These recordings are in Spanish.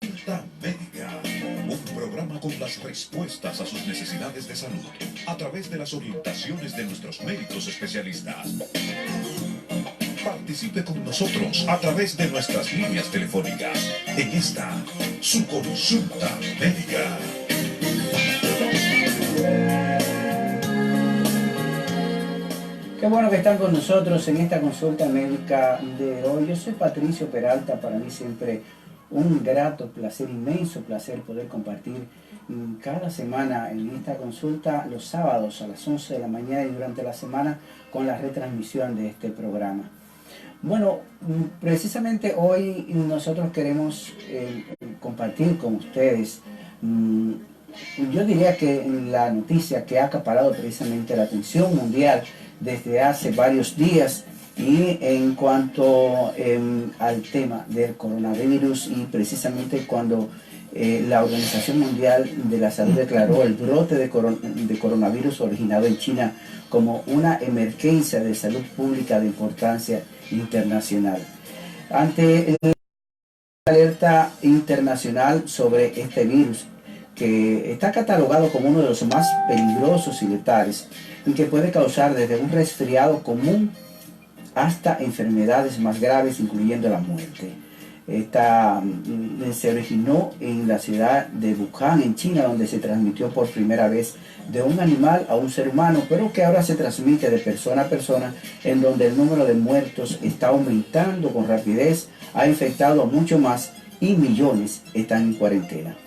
Consulta Médica, un programa con las respuestas a sus necesidades de salud a través de las orientaciones de nuestros médicos especialistas. Participe con nosotros a través de nuestras líneas telefónicas en esta, su consulta médica. Qué bueno que están con nosotros en esta consulta médica de hoy. Yo soy Patricio Peralta, para mí siempre un grato placer, inmenso placer poder compartir cada semana en esta consulta los sábados a las 11 de la mañana y durante la semana con la retransmisión de este programa. Bueno, precisamente hoy nosotros queremos compartir con ustedes, yo diría que la noticia que ha acaparado precisamente la atención mundial desde hace varios días, y en cuanto al tema del coronavirus, y precisamente cuando la Organización Mundial de la Salud declaró el brote de coronavirus originado en China como una emergencia de salud pública de importancia internacional. Ante la alerta internacional sobre este virus, que está catalogado como uno de los más peligrosos y letales, y que puede causar desde un resfriado común hasta enfermedades más graves, incluyendo la muerte. Esta se originó en la ciudad de Wuhan, en China, donde se transmitió por primera vez de un animal a un ser humano, pero que ahora se transmite de persona a persona, en donde el número de muertos está aumentando con rapidez, ha infectado a mucho más y millones están en cuarentena.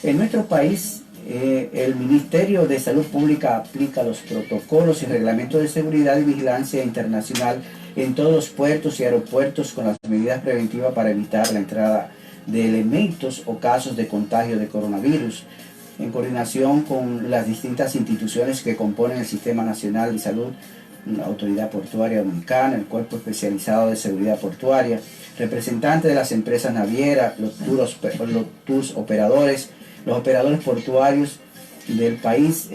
En nuestro país, el Ministerio de Salud Pública aplica los protocolos y reglamentos de seguridad y vigilancia internacional en todos los puertos y aeropuertos con las medidas preventivas para evitar la entrada de elementos o casos de contagio de coronavirus, en coordinación con las distintas instituciones que componen el Sistema Nacional de Salud, la Autoridad Portuaria Dominicana, el Cuerpo Especializado de Seguridad Portuaria, representantes de las empresas navieras, los tours operadores, los operadores portuarios del país,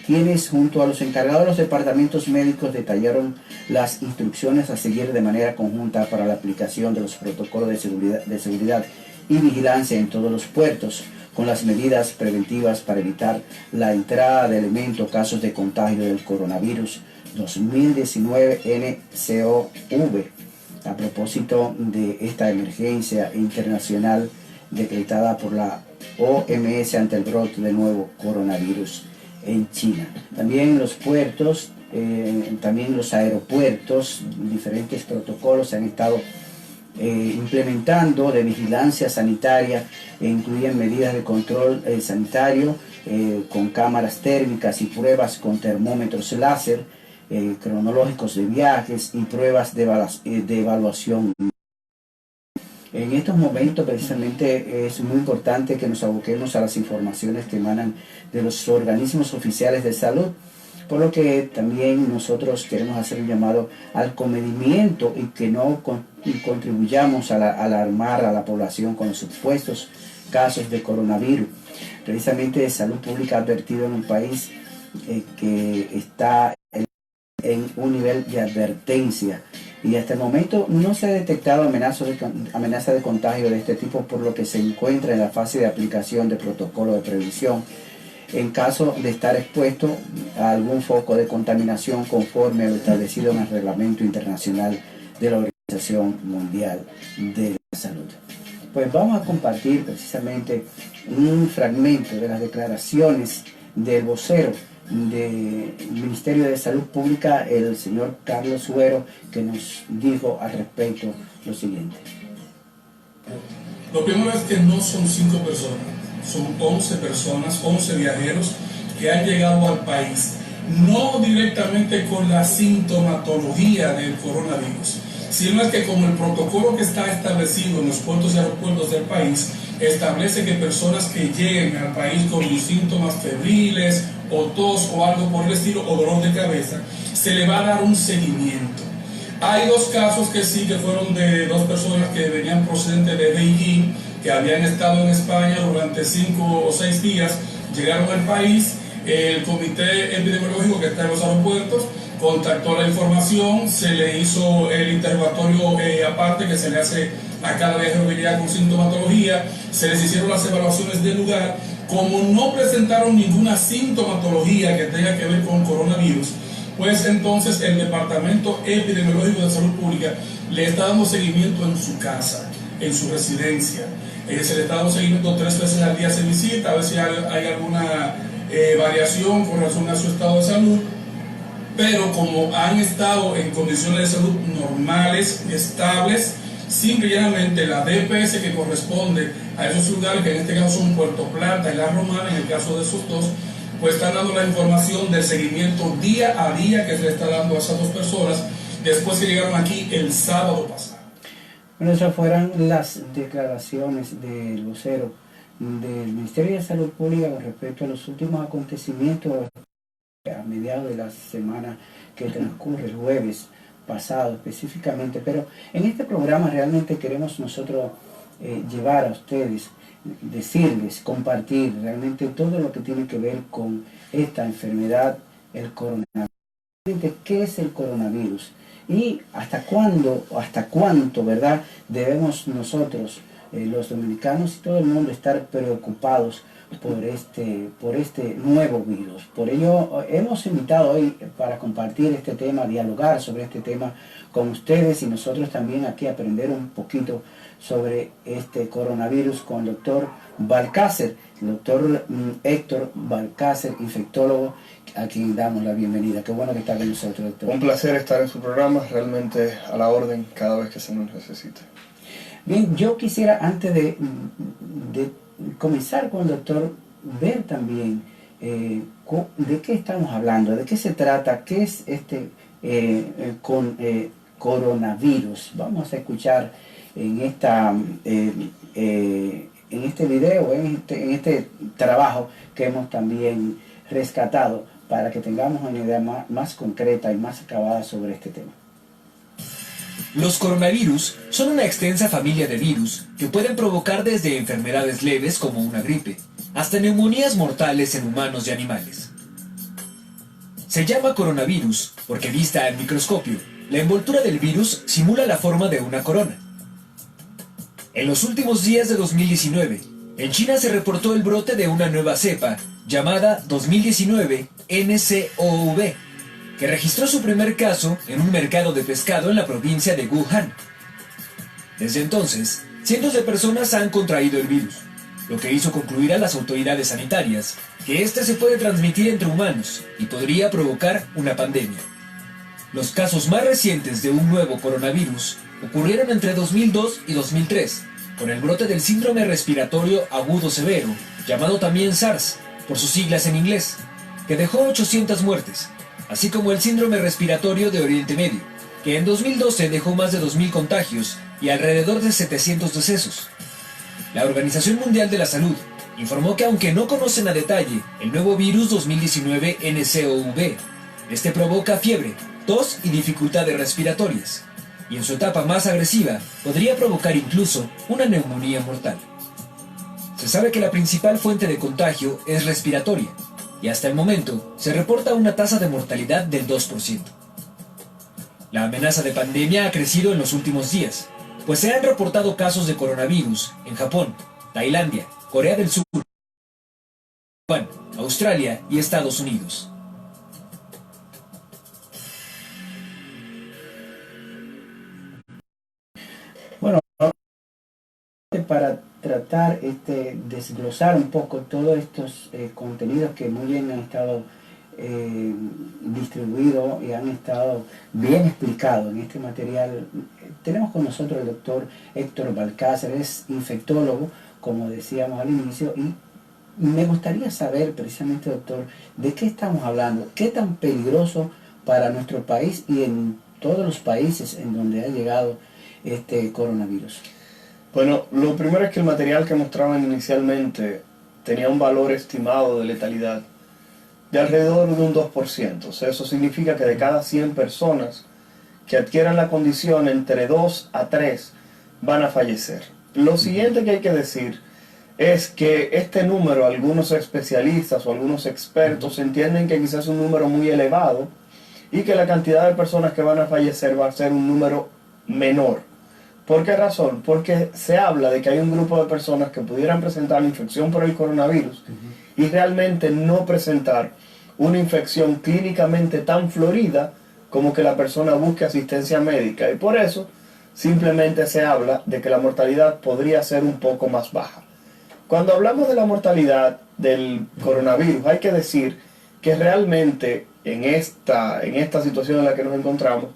quienes junto a los encargados de los departamentos médicos detallaron las instrucciones a seguir de manera conjunta para la aplicación de los protocolos de seguridad y vigilancia en todos los puertos, con las medidas preventivas para evitar la entrada de elementos o casos de contagio del coronavirus 2019 NCOV, a propósito de esta emergencia internacional decretada por la OMS ante el brote de nuevo coronavirus en China. También los puertos, también los aeropuertos, diferentes protocolos se han estado implementando de vigilancia sanitaria, incluyen medidas de control sanitario con cámaras térmicas y pruebas con termómetros láser, cronológicos de viajes y pruebas de evaluación. En estos momentos precisamente es muy importante que nos aboquemos a las informaciones que emanan de los organismos oficiales de salud, por lo que también nosotros queremos hacer un llamado al comedimiento y que no contribuyamos a alarmar a la población con los supuestos casos de coronavirus. Precisamente Salud Pública ha advertido en un país que está en un nivel de advertencia, y hasta el momento no se ha detectado amenaza de contagio de este tipo, por lo que se encuentra en la fase de aplicación de protocolo de prevención en caso de estar expuesto a algún foco de contaminación conforme a lo establecido en el Reglamento Internacional de la Organización Mundial de la Salud. Pues vamos a compartir precisamente un fragmento de las declaraciones del vocero del Ministerio de Salud Pública, el señor Carlos Suero, que nos dijo al respecto lo siguiente. Lo primero es que no son 5 personas, son 11 personas, 11 viajeros que han llegado al país, no directamente con la sintomatología del coronavirus, sino es que como el protocolo que está establecido en los puertos y aeropuertos del país establece que personas que lleguen al país con síntomas febriles o tos o algo por el estilo, o dolor de cabeza, se le va a dar un seguimiento. Hay 2 casos que sí, que fueron de 2 personas que venían procedentes de Beijing, que habían estado en España durante 5 o 6 días, llegaron al país, El comité epidemiológico que está en los aeropuertos contactó la información, se le hizo el interrogatorio aparte que se le hace a cada viajero que llega con sintomatología, se les hicieron las evaluaciones del lugar. Como no presentaron ninguna sintomatología que tenga que ver con coronavirus, pues entonces el Departamento Epidemiológico de Salud Pública le está dando seguimiento en su casa, en su residencia. Se le está dando seguimiento 3 veces al día, se visita, a ver si hay alguna variación con relación a su estado de salud. Pero como han estado en condiciones de salud normales, estables, simple y llanamente la DPS que corresponde a esos lugares, que en este caso son Puerto Plata y La Romana, en el caso de esos dos, pues están dando la información del seguimiento día a día que se le está dando a esas 2 personas después que llegaron aquí el sábado pasado. Bueno, esas fueron las declaraciones del vocero del Ministerio de Salud Pública con respecto a los últimos acontecimientos a mediados de la semana que transcurre, el jueves pasado específicamente. Pero en este programa realmente queremos nosotros llevar a ustedes, decirles, compartir realmente todo lo que tiene que ver con esta enfermedad, el coronavirus. ¿Qué es el coronavirus? Y hasta cuándo, o hasta cuánto, ¿verdad?, debemos nosotros, los dominicanos y todo el mundo, estar preocupados por este nuevo virus. Por ello hemos invitado hoy para compartir este tema, dialogar sobre este tema con ustedes y nosotros también aquí aprender un poquito sobre este coronavirus con el doctor Balcácer, el doctor Héctor Balcácer, infectólogo, a quien damos la bienvenida. Qué bueno que está con nosotros, doctor. Un placer estar en su programa, realmente a la orden cada vez que se nos necesite. Bien, yo quisiera, antes de comenzar con el doctor, ver también de qué estamos hablando, de qué se trata, qué es este coronavirus. Vamos a escuchar en este video, en este trabajo que hemos también rescatado para que tengamos una idea más concreta y más acabada sobre este tema. Los coronavirus son una extensa familia de virus que pueden provocar desde enfermedades leves como una gripe, hasta neumonías mortales en humanos y animales. Se llama coronavirus porque, vista al microscopio, la envoltura del virus simula la forma de una corona. En los últimos días de 2019, en China se reportó el brote de una nueva cepa llamada 2019 NCOV, que registró su primer caso en un mercado de pescado en la provincia de Wuhan. Desde entonces, cientos de personas han contraído el virus, lo que hizo concluir a las autoridades sanitarias que este se puede transmitir entre humanos y podría provocar una pandemia. Los casos más recientes de un nuevo coronavirus ocurrieron entre 2002 y 2003, con el brote del síndrome respiratorio agudo severo, llamado también SARS, por sus siglas en inglés, que dejó 800 muertes, así como el síndrome respiratorio de Oriente Medio, que en 2012 dejó más de 2.000 contagios y alrededor de 700 decesos. La Organización Mundial de la Salud informó que aunque no conocen a detalle el nuevo virus 2019 NCOV, este provoca fiebre, tos y dificultades respiratorias, y en su etapa más agresiva podría provocar incluso una neumonía mortal. Se sabe que la principal fuente de contagio es respiratoria, y hasta el momento se reporta una tasa de mortalidad del 2%. La amenaza de pandemia ha crecido en los últimos días, pues se han reportado casos de coronavirus en Japón, Tailandia, Corea del Sur, Taiwán, Australia y Estados Unidos. Bueno, para tratar desglosar un poco todos estos contenidos que muy bien han estado distribuidos y han estado bien explicados en este material, tenemos con nosotros el doctor Héctor Balcácer, es infectólogo, como decíamos al inicio, y me gustaría saber precisamente, doctor, de qué estamos hablando, qué tan peligroso para nuestro país y en todos los países en donde ha llegado este coronavirus. Bueno, lo primero es que el material que mostraban inicialmente tenía un valor estimado de letalidad de alrededor de un 2%. O sea, eso significa que de cada 100 personas que adquieran la condición, entre 2 a 3 van a fallecer. Lo siguiente que hay que decir es que este número, algunos especialistas o algunos expertos entienden que quizás es un número muy elevado y que la cantidad de personas que van a fallecer va a ser un número menor. ¿Por qué razón? Porque se habla de que hay un grupo de personas que pudieran presentar la infección por el coronavirus y realmente no presentar una infección clínicamente tan florida como que la persona busque asistencia médica. Y por eso simplemente se habla de que la mortalidad podría ser un poco más baja. Cuando hablamos de la mortalidad del coronavirus, hay que decir que realmente en esta situación en la que nos encontramos,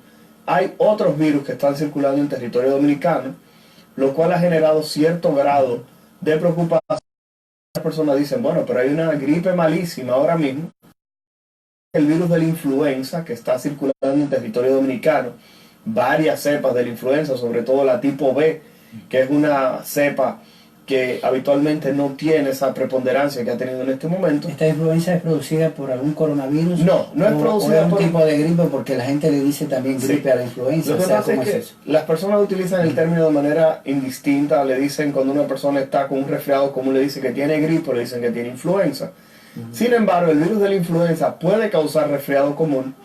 hay otros virus que están circulando en territorio dominicano, lo cual ha generado cierto grado de preocupación. Las personas dicen, bueno, pero hay una gripe malísima ahora mismo, el virus de la influenza que está circulando en territorio dominicano, varias cepas de la influenza, sobre todo la tipo B, que es una cepa que habitualmente no tiene esa preponderancia que ha tenido en este momento. ¿Esta influenza es producida por algún coronavirus? No, no es producida por un por tipo de gripe, porque la gente le dice también gripe Sí. a la influenza. Lo que pasa es que las personas utilizan el término de manera indistinta. Le dicen cuando una persona está con un resfriado común, le dicen que tiene gripe, le dicen que tiene influenza. Sin embargo, el virus de la influenza puede causar resfriado común,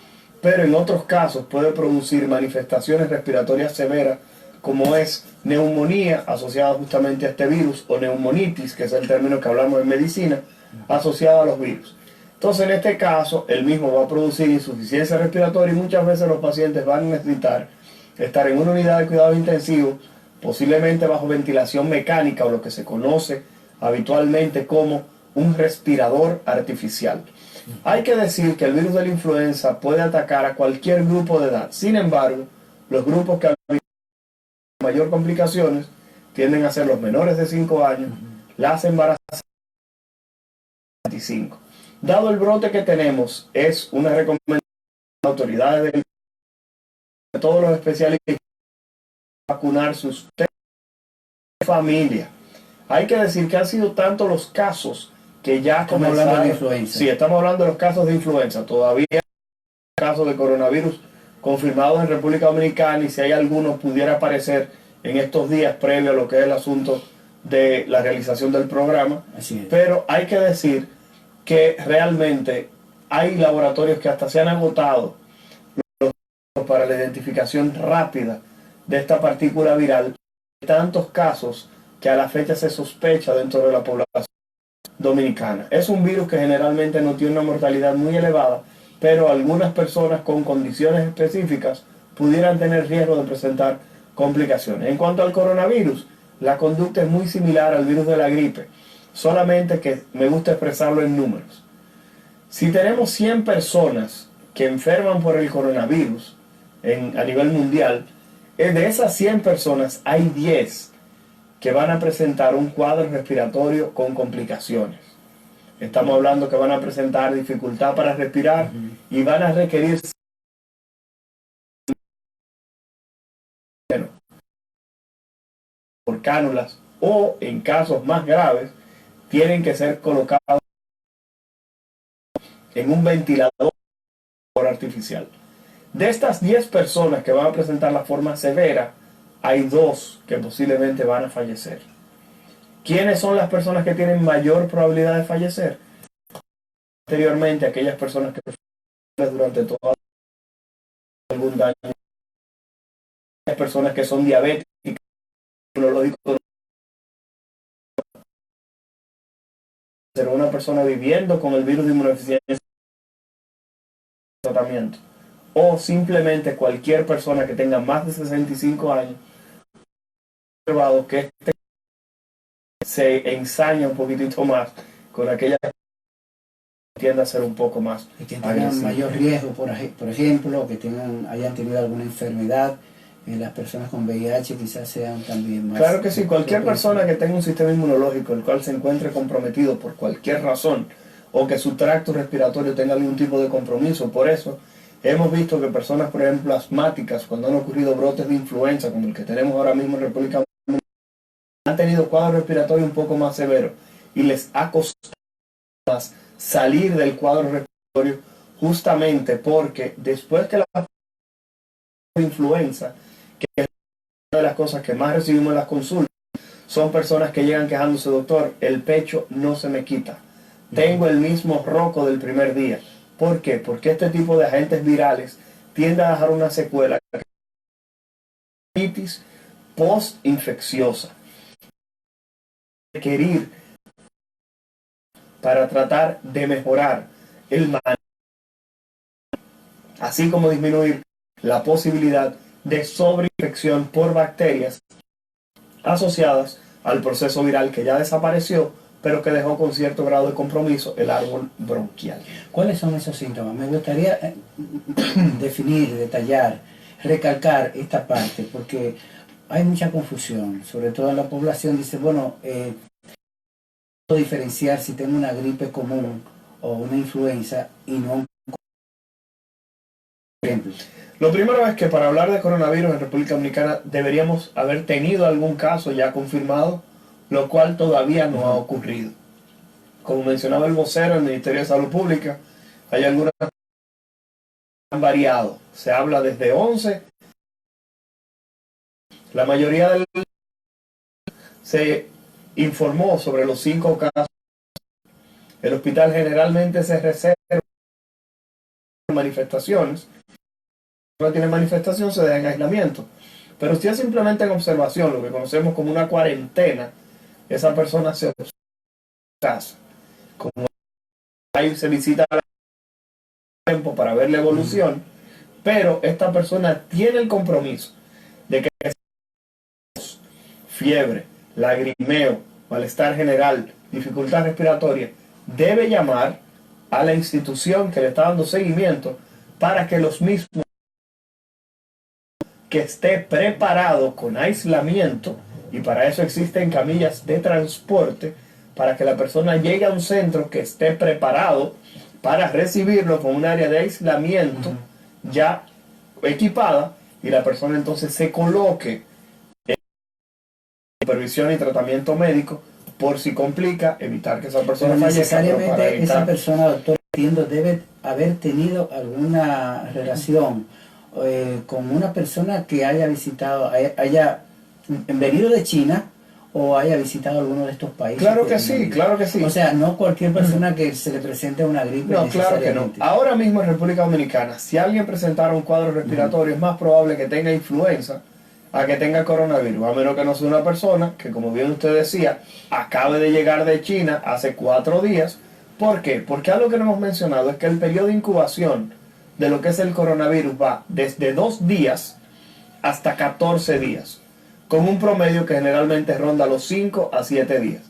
pero en otros casos puede producir manifestaciones respiratorias severas, como es neumonía asociada justamente a este virus, o neumonitis, que es el término que hablamos en medicina, asociada a los virus. Entonces, en este caso, el mismo va a producir insuficiencia respiratoria y muchas veces los pacientes van a necesitar estar en una unidad de cuidados intensivos, posiblemente bajo ventilación mecánica o lo que se conoce habitualmente como un respirador artificial. Hay que decir que el virus de la influenza puede atacar a cualquier grupo de edad. Sin embargo, los grupos que han mayor complicaciones tienden a ser los menores de 5 años, las embarazadas de 25. Dado el brote que tenemos, es una recomendación de las autoridades de todos los especialistas vacunar sus familia. Hay que decir que han sido tantos los casos que ya Estamos hablando de influenza. Sí, estamos hablando de los casos de influenza. Todavía hay casos de coronavirus confirmados en República Dominicana, y si hay algunos pudiera aparecer en estos días previo a lo que es el asunto de la realización del programa. Así es. Pero hay que decir que realmente hay laboratorios que hasta se han agotado para la identificación rápida de esta partícula viral. Tantos casos que a la fecha se sospecha dentro de la población dominicana. Es un virus que generalmente no tiene una mortalidad muy elevada, pero algunas personas con condiciones específicas pudieran tener riesgo de presentar complicaciones. En cuanto al coronavirus, la conducta es muy similar al virus de la gripe, solamente que me gusta expresarlo en números. Si tenemos 100 personas que enferman por el coronavirus a nivel mundial, de esas 100 personas hay 10 que van a presentar un cuadro respiratorio con complicaciones. Estamos hablando que van a presentar dificultad para respirar y van a requerir por cánulas, o en casos más graves tienen que ser colocados en un ventilador artificial. De estas 10 personas que van a presentar la forma severa, hay 2 que posiblemente van a fallecer. ¿Quiénes son las personas que tienen mayor probabilidad de fallecer? Anteriormente, aquellas personas que durante toda algún daño, las personas que son diabéticas, ser una persona viviendo con el virus de inmunodeficiencia, tratamiento, o simplemente cualquier persona que tenga más de 65 años, observado que se ensaña un poquitito más con aquella que tiende a ser un poco más Y que tengan agresiva. mayor riesgo, por ejemplo, que hayan tenido alguna enfermedad. Las personas con VIH quizás sean también más... Claro que sí, cualquier persona que tenga un sistema inmunológico el cual se encuentre comprometido por cualquier razón, o que su tracto respiratorio tenga algún tipo de compromiso. Por eso hemos visto que personas, por ejemplo, asmáticas, cuando han ocurrido brotes de influenza como el que tenemos ahora mismo en República Dominicana, han tenido cuadro respiratorio un poco más severo y les ha costado más salir del cuadro respiratorio, justamente porque después que la influenza, que es una de las cosas que más recibimos en las consultas, son personas que llegan quejándose, doctor, el pecho no se me quita. Tengo el mismo roco del primer día. ¿Por qué? Porque este tipo de agentes virales tiende a dejar una secuela post-infecciosa. Requerir para tratar de mejorar el manejo, así como disminuir la posibilidad de sobreinfección por bacterias asociadas al proceso viral que ya desapareció, pero que dejó con cierto grado de compromiso el árbol bronquial. ¿Cuáles son esos síntomas? Me gustaría definir, detallar, recalcar esta parte, porque hay mucha confusión, sobre todo en la población. Dice, bueno, puedo diferenciar si tengo una gripe común o una influenza y no un ejemplo. Lo primero es que para hablar de coronavirus en República Dominicana deberíamos haber tenido algún caso ya confirmado, lo cual todavía no ha ocurrido. Como mencionaba el vocero del Ministerio de Salud Pública, hay algunas que han variado. Se habla desde 11. La mayoría del se informó sobre los 5 casos. El hospital generalmente se reserva manifestaciones. Si no tiene manifestación, se deja en aislamiento. Pero si es simplemente en observación, lo que conocemos como una cuarentena, esa persona se observa en casa. Como ahí se visita a tiempo para ver la evolución, pero esta persona tiene el compromiso de que fiebre, lagrimeo, malestar general, dificultad respiratoria, debe llamar a la institución que le está dando seguimiento para que los mismos que esté preparado con aislamiento, y para eso existen camillas de transporte, para que la persona llegue a un centro que esté preparado para recibirlo con un área de aislamiento ya equipada, y la persona entonces se coloque en supervisión y tratamiento médico por si complica, evitar que esa persona fallezca. Necesariamente esa persona, doctor, entiendo, debe haber tenido alguna relación con una persona que haya visitado, haya venido de China o haya visitado alguno de estos países. Claro que sí, claro que sí. O sea, no cualquier persona que se le presente una gripe. No, claro que no. Ahora mismo en República Dominicana, si alguien presentara un cuadro respiratorio, es más probable que tenga influenza a que tenga coronavirus, a menos que no sea una persona que, como bien usted decía, acabe de llegar de China hace 4 días. ¿Por qué? Porque algo que no hemos mencionado es que el periodo de incubación de lo que es el coronavirus va desde 2 días hasta 14 días, con un promedio que generalmente ronda los 5 a 7 días.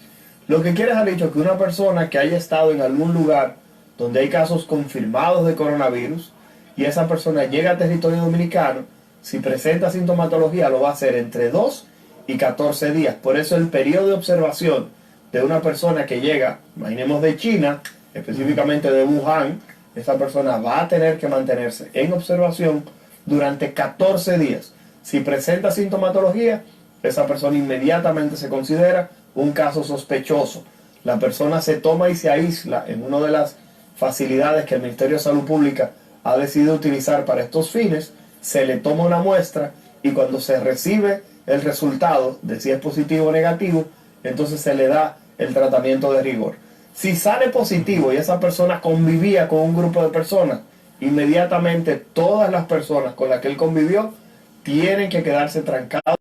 Lo que quiere dejar dicho que una persona que haya estado en algún lugar donde hay casos confirmados de coronavirus y esa persona llega a territorio dominicano, si presenta sintomatología lo va a hacer entre 2 y 14 días. Por eso el periodo de observación de una persona que llega, imaginemos de China, específicamente de Wuhan, esa persona va a tener que mantenerse en observación durante 14 días. Si presenta sintomatología, esa persona inmediatamente se considera un caso sospechoso. La persona se toma y se aísla en una de las facilidades que el Ministerio de Salud Pública ha decidido utilizar para estos fines, se le toma una muestra y cuando se recibe el resultado de si es positivo o negativo, entonces se le da el tratamiento de rigor. Si sale positivo y esa persona convivía con un grupo de personas, inmediatamente todas las personas con las que él convivió tienen que quedarse trancados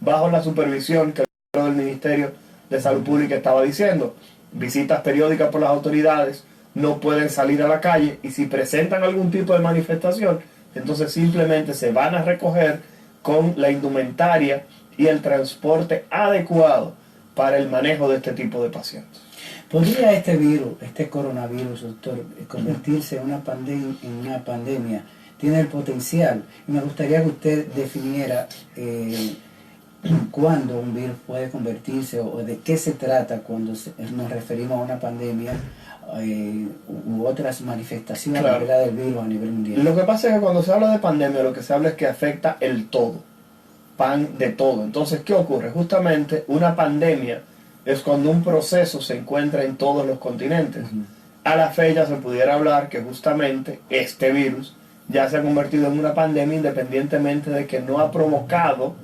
bajo la supervisión que el Ministerio de Salud Pública estaba diciendo. Visitas periódicas por las autoridades, no pueden salir a la calle y si presentan algún tipo de manifestación, entonces simplemente se van a recoger con la indumentaria y el transporte adecuado para el manejo de este tipo de pacientes. ¿Podría este virus, este coronavirus, doctor, convertirse en una pandemia? Tiene el potencial. Y me gustaría que usted definiera cuándo un virus puede convertirse o de qué se trata cuando nos referimos a una pandemia u otras manifestaciones, claro, del virus a nivel mundial. Lo que pasa es que cuando se habla de pandemia, lo que se habla es que afecta el todo, pan de todo. Entonces, ¿qué ocurre? Justamente una pandemia es cuando un proceso se encuentra en todos los continentes. A la fecha se pudiera hablar que justamente este virus ya se ha convertido en una pandemia independientemente de que no ha provocado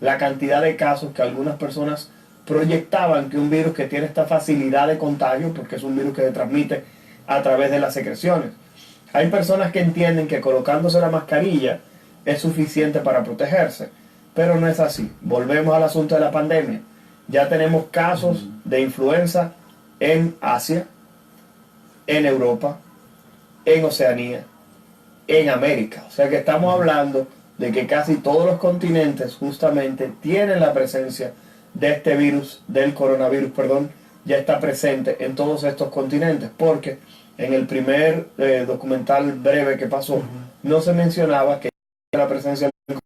la cantidad de casos que algunas personas proyectaban que un virus que tiene esta facilidad de contagio, porque es un virus que se transmite a través de las secreciones. Hay personas que entienden que colocándose la mascarilla es suficiente para protegerse, pero no es así. Volvemos al asunto de la pandemia. Ya tenemos casos de influenza en Asia, en Europa, en Oceanía, en América. O sea que estamos hablando de que casi todos los continentes justamente tienen la presencia de este virus, del coronavirus, perdón, ya está presente en todos estos continentes, porque en el primer documental breve que pasó, no se mencionaba que la presencia en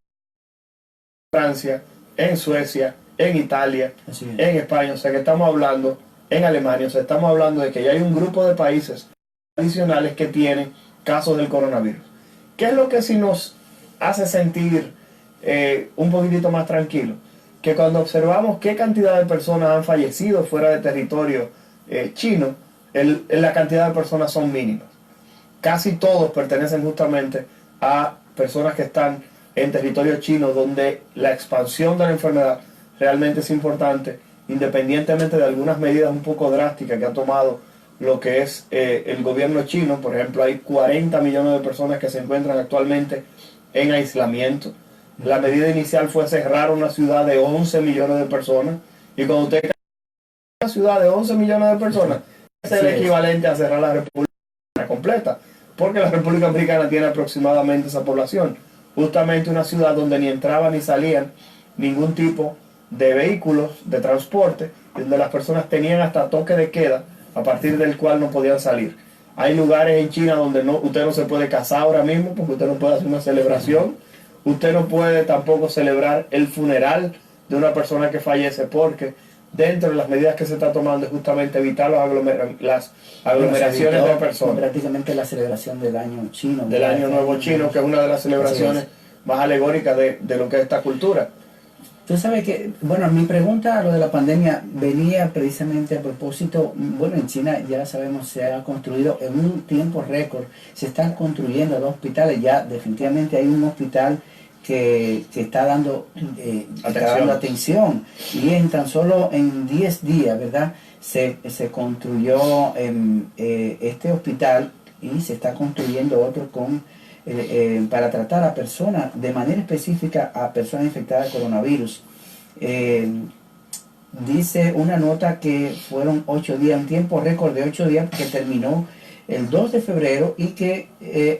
Francia, en Suecia, en Italia, en España, o sea que estamos hablando, en Alemania, o sea, estamos hablando de que ya hay un grupo de países adicionales que tienen casos del coronavirus. ¿Qué es lo que sí nos hace sentir un poquitito más tranquilos? Que cuando observamos qué cantidad de personas han fallecido fuera de territorio chino, la cantidad de personas son mínimas. Casi todos pertenecen justamente a personas que están en territorio chino, donde la expansión de la enfermedad realmente es importante, independientemente de algunas medidas un poco drásticas que ha tomado lo que es el gobierno chino. Por ejemplo, hay 40 millones de personas que se encuentran actualmente en aislamiento. La medida inicial fue cerrar una ciudad de 11 millones de personas, y cuando usted cae en una ciudad de 11 millones de personas, es el equivalente a cerrar la República completa, porque la República Americana tiene aproximadamente esa población. Justamente una ciudad donde ni entraban ni salían ningún tipo de vehículos de transporte, donde las personas tenían hasta toque de queda, a partir del cual no podían salir. Hay lugares en China donde usted no se puede casar ahora mismo, porque usted no puede hacer una celebración. Usted no puede tampoco celebrar el funeral de una persona que fallece, porque dentro de las medidas que se está tomando es justamente evitar las aglomeraciones de personas. Prácticamente la celebración del año chino. Del año nuevo chino, que es una de las celebraciones más alegóricas de lo que es esta cultura. Tú sabes que, bueno, mi pregunta a lo de la pandemia venía precisamente a propósito. Bueno, en China ya sabemos, se ha construido en un tiempo récord, se están construyendo 2 hospitales, ya definitivamente hay un hospital que está dando atención, y en tan solo en 10 días, ¿verdad? Se construyó este hospital, y se está construyendo otro para tratar a personas, de manera específica a personas infectadas de coronavirus. Dice una nota que fueron 8 días, un tiempo récord de 8 días, que terminó el 2 de febrero, y que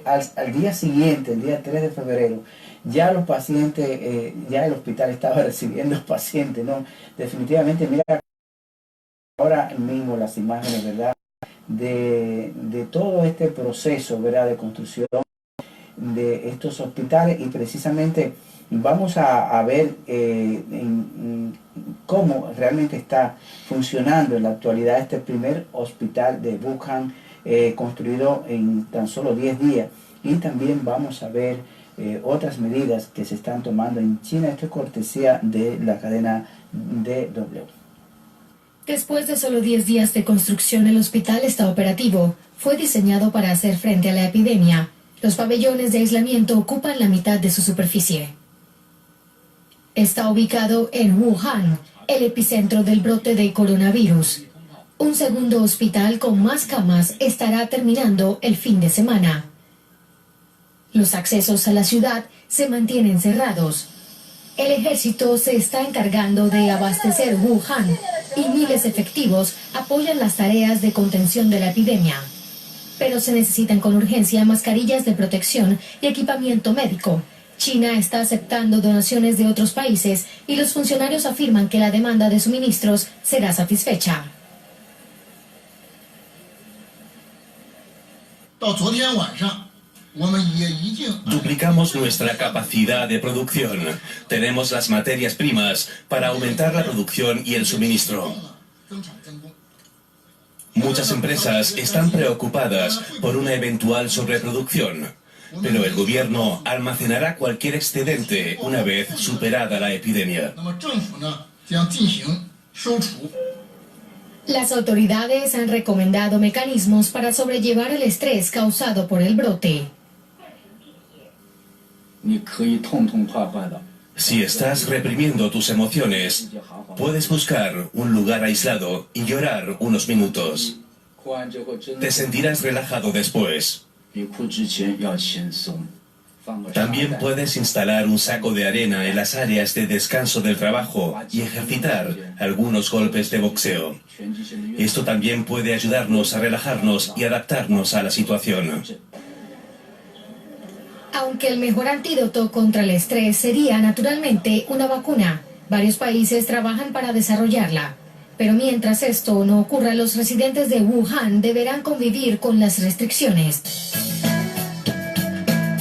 al día siguiente, el día 3 de febrero, ya los pacientes, ya el hospital estaba recibiendo pacientes, ¿no? Definitivamente, mira ahora mismo las imágenes, ¿verdad? De todo este proceso, ¿verdad? De construcción de estos hospitales, y precisamente vamos a ver cómo realmente está funcionando en la actualidad este primer hospital de Wuhan, construido en tan solo 10 días, y también vamos a ver otras medidas que se están tomando en China. Esto es cortesía de la cadena DW. Después de solo 10 días de construcción, el hospital está operativo. Fue diseñado para hacer frente a la epidemia. Los pabellones de aislamiento ocupan la mitad de su superficie. Está ubicado en Wuhan, el epicentro del brote de coronavirus. Un segundo hospital con más camas estará terminando el fin de semana. Los accesos a la ciudad se mantienen cerrados. El ejército se está encargando de abastecer Wuhan, y miles de efectivos apoyan las tareas de contención de la epidemia. Pero se necesitan con urgencia mascarillas de protección y equipamiento médico. China está aceptando donaciones de otros países, y los funcionarios afirman que la demanda de suministros será satisfecha. Duplicamos nuestra capacidad de producción. Tenemos las materias primas para aumentar la producción y el suministro. Muchas empresas están preocupadas por una eventual sobreproducción, pero el gobierno almacenará cualquier excedente una vez superada la epidemia. Las autoridades han recomendado mecanismos para sobrellevar el estrés causado por el brote. Si estás reprimiendo tus emociones, puedes buscar un lugar aislado y llorar unos minutos. Te sentirás relajado después. También puedes instalar un saco de arena en las áreas de descanso del trabajo y ejercitar algunos golpes de boxeo. Esto también puede ayudarnos a relajarnos y adaptarnos a la situación. Aunque el mejor antídoto contra el estrés sería naturalmente una vacuna, varios países trabajan para desarrollarla. Pero mientras esto no ocurra, los residentes de Wuhan deberán convivir con las restricciones.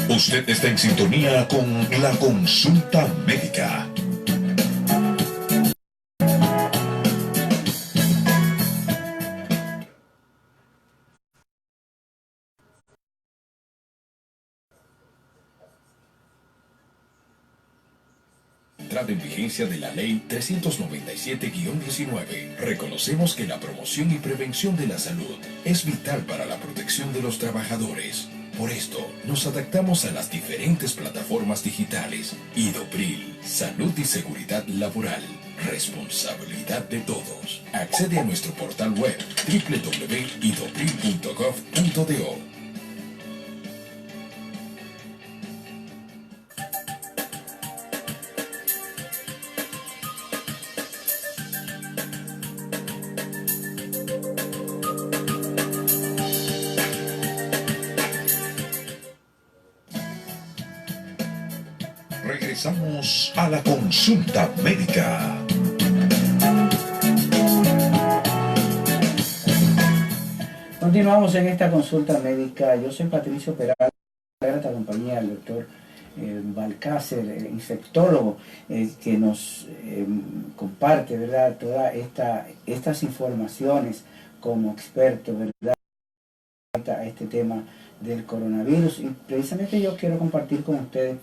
Usted está en sintonía con la consulta médica. Entrada en vigencia de la Ley 397-19. Reconocemos que la promoción y prevención de la salud es vital para la protección de los trabajadores. Por esto, nos adaptamos a las diferentes plataformas digitales. Idopril, salud y seguridad laboral, responsabilidad de todos. Accede a nuestro portal web www.idopril.gov.do. Regresamos a la consulta médica. Continuamos en esta consulta médica. Yo soy Patricio Peralta, grata compañía del doctor Balcácer, infectólogo, que nos comparte, ¿verdad?, todas estas informaciones como experto, ¿verdad?, a este tema del coronavirus. Y precisamente yo quiero compartir con ustedes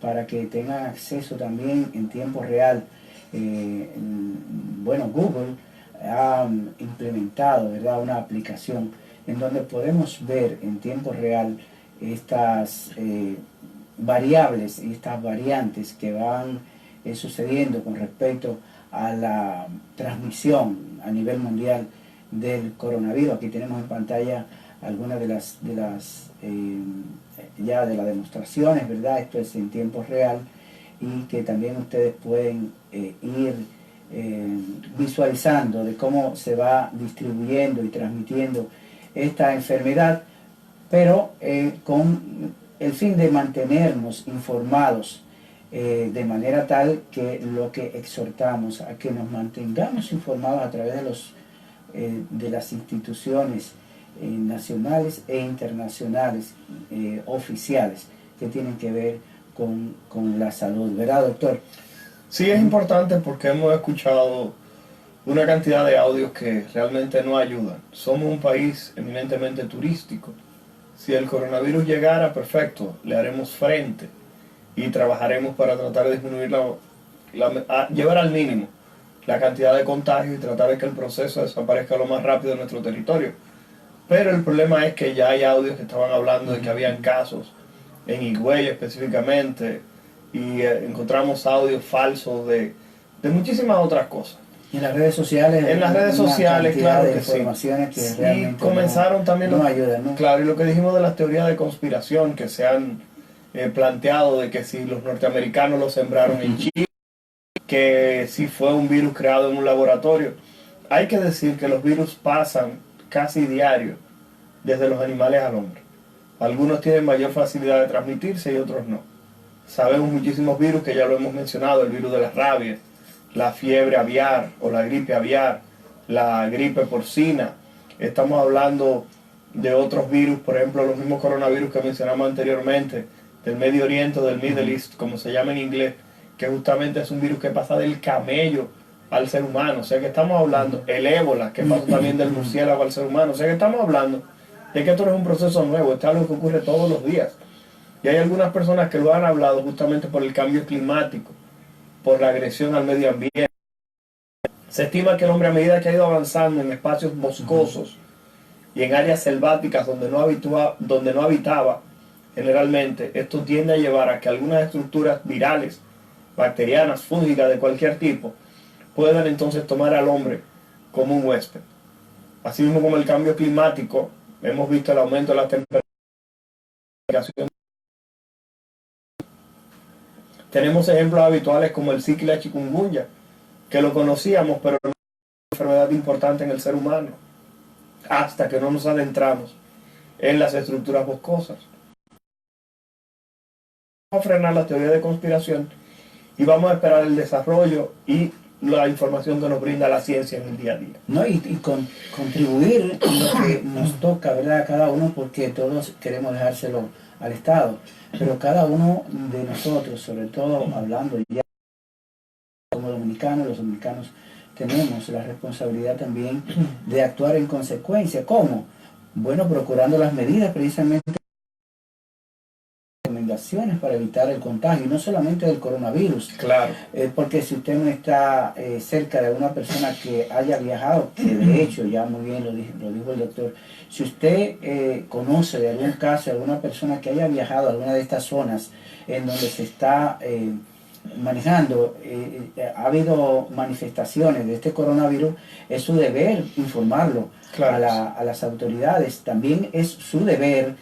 para que tengan acceso también en tiempo real. Bueno, Google ha implementado, ¿verdad?, una aplicación en donde podemos ver en tiempo real estas variables y estas variantes que van sucediendo con respecto a la transmisión a nivel mundial del coronavirus. Aquí tenemos en pantalla algunas de las demostraciones, ¿verdad? Esto es en tiempo real y que también ustedes pueden ir visualizando de cómo se va distribuyendo y transmitiendo esta enfermedad, pero con el fin de mantenernos informados de manera tal que lo que exhortamos a que nos mantengamos informados a través de las instituciones nacionales e internacionales oficiales que tienen que ver con la salud, ¿verdad, doctor? Sí, es importante porque hemos escuchado una cantidad de audios que realmente no ayudan. Somos un país eminentemente turístico. Si el coronavirus llegara, perfecto, le haremos frente y trabajaremos para tratar de disminuir llevar al mínimo la cantidad de contagios y tratar de que el proceso desaparezca lo más rápido en nuestro territorio. Pero el problema es que ya hay audios que estaban hablando de que habían casos en Higüey específicamente, y encontramos audios falsos de muchísimas otras cosas. En las redes sociales. En las redes sociales, claro que sí. Informaciones que realmente comenzaron también no ayudan, ¿no? Claro, y lo que dijimos de las teorías de conspiración que se han planteado de que si los norteamericanos lo sembraron en Chile, que si fue un virus creado en un laboratorio. Hay que decir que los virus pasan casi diario desde los animales al hombre. Algunos tienen mayor facilidad de transmitirse y otros no. Sabemos muchísimos virus que ya lo hemos mencionado: el virus de la rabia, la fiebre aviar o la gripe aviar, la gripe porcina. Estamos hablando de otros virus, por ejemplo los mismos coronavirus que mencionamos anteriormente, del Medio Oriente, del Middle East, como se llama en inglés, que justamente es un virus que pasa del camello al ser humano. O sea que estamos hablando, el ébola, que pasa también del murciélago al ser humano. O sea que estamos hablando de que esto no es un proceso nuevo, esto es algo que ocurre todos los días. Y hay algunas personas que lo han hablado justamente por el cambio climático, por la agresión al medio ambiente. Se estima que el hombre, a medida que ha ido avanzando en espacios boscosos y en áreas selváticas donde no habitaba generalmente, esto tiende a llevar a que algunas estructuras virales bacterianas, fúngicas de cualquier tipo, puedan entonces tomar al hombre como un huésped. Así mismo como el cambio climático, hemos visto el aumento de la temperatura. Tenemos ejemplos habituales como el Zika chikungunya, que lo conocíamos, pero no es una enfermedad importante en el ser humano, hasta que no nos adentramos en las estructuras boscosas. Vamos a frenar la teoría de conspiración y vamos a esperar el desarrollo y la información que nos brinda la ciencia en el día a día. ¿No? Y contribuir en lo que nos toca, ¿verdad? A cada uno, porque todos queremos dejárselo al Estado, pero cada uno de nosotros, sobre todo hablando ya como dominicanos, los dominicanos tenemos la responsabilidad también de actuar en consecuencia. ¿Cómo? Bueno, procurando las medidas precisamente, recomendaciones para evitar el contagio, y no solamente del coronavirus. Claro. Porque si usted no está cerca de una persona que haya viajado, que de hecho ya muy bien lo dijo el doctor, si usted conoce de algún caso de alguna persona que haya viajado a alguna de estas zonas en donde se está manejando, ha habido manifestaciones de este coronavirus, es su deber informarlo. Claro. A las autoridades. También es su deber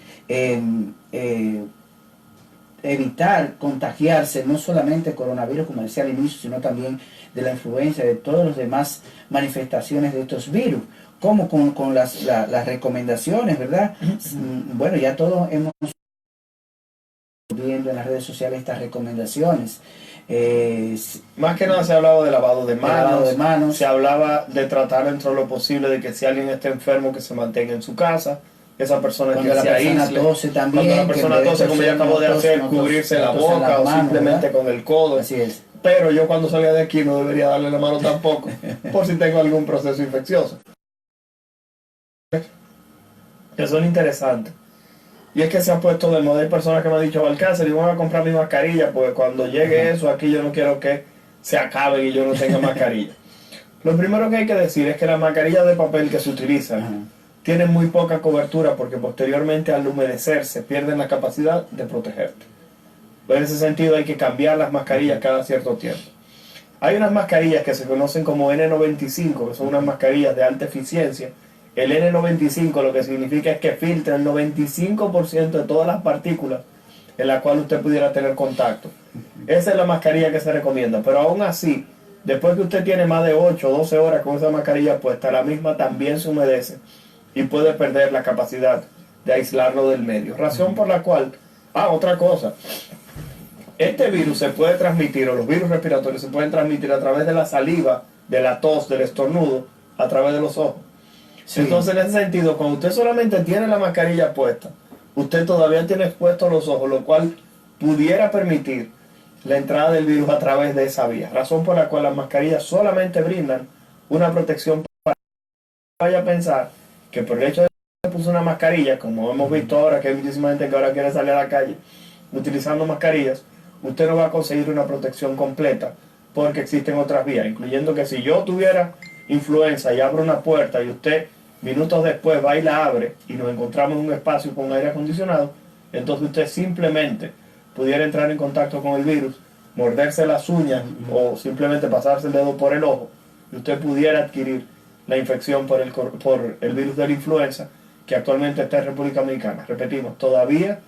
evitar contagiarse no solamente coronavirus, como decía al inicio, sino también de la influenza, de todas las demás manifestaciones de estos virus, como con las recomendaciones, ¿verdad? Bueno, ya todos hemos viendo en las redes sociales estas recomendaciones. Más que nada se ha hablado de lavado de manos, se hablaba de tratar dentro de lo posible de que si alguien está enfermo que se mantenga en su casa, esa persona cuando que la se persona aísle, tose también, cuando la persona tose, como ya acabo de hacer, cubrirse la boca o simplemente con el codo. Así es. Pero yo cuando salga de aquí no debería darle la mano tampoco, por si tengo algún proceso infeccioso. Que son interesantes. Y es que se ha puesto de moda. Hay personas que me han dicho, Balcácer, y voy a comprar mi mascarilla, porque cuando llegue eso aquí yo no quiero que se acabe y yo no tenga mascarilla. Lo primero que hay que decir es que las mascarillas de papel que se utilizan tienen muy poca cobertura, porque posteriormente al humedecerse pierden la capacidad de protegerte. En ese sentido hay que cambiar las mascarillas cada cierto tiempo. Hay unas mascarillas que se conocen como N95, que son unas mascarillas de alta eficiencia. El N95 lo que significa es que filtra el 95% de todas las partículas en las cuales usted pudiera tener contacto. Esa es la mascarilla que se recomienda, pero aún así, después que usted tiene más de 8 o 12 horas con esa mascarilla puesta, la misma también se humedece y puede perder la capacidad de aislarlo del medio. Razón por la cual, otra cosa, este virus se puede transmitir, o los virus respiratorios se pueden transmitir a través de la saliva, de la tos, del estornudo, a través de los ojos. Sí. Entonces, en ese sentido, cuando usted solamente tiene la mascarilla puesta, usted todavía tiene expuestos los ojos, lo cual pudiera permitir la entrada del virus a través de esa vía. Razón por la cual las mascarillas solamente brindan una protección para que vaya a pensar que por el hecho de que se puso una mascarilla, como hemos visto ahora que hay muchísima gente que ahora quiere salir a la calle utilizando mascarillas, usted no va a conseguir una protección completa, porque existen otras vías, incluyendo que si yo tuviera influenza y abro una puerta y usted minutos después va y la abre y nos encontramos en un espacio con aire acondicionado, entonces usted simplemente pudiera entrar en contacto con el virus, morderse las uñas o simplemente pasarse el dedo por el ojo y usted pudiera adquirir la infección por el virus de la influenza que actualmente está en República Dominicana. Repetimos, todavía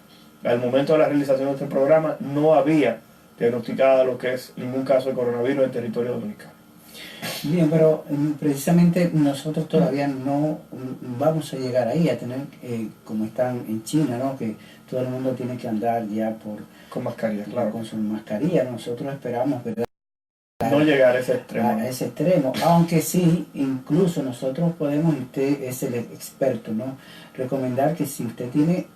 al momento de la realización de este programa no había diagnosticado lo que es ningún caso de coronavirus en territorio dominicano. Bien, pero precisamente nosotros todavía no vamos a llegar ahí, a tener, como están en China, ¿no? Que todo el mundo tiene que andar ya con mascarilla, claro. Con su mascarilla. Nosotros esperamos, ¿verdad? No llegar a ese extremo. A ese extremo, aunque sí, incluso nosotros podemos, y usted es el experto, ¿no? Recomendar que si usted tiene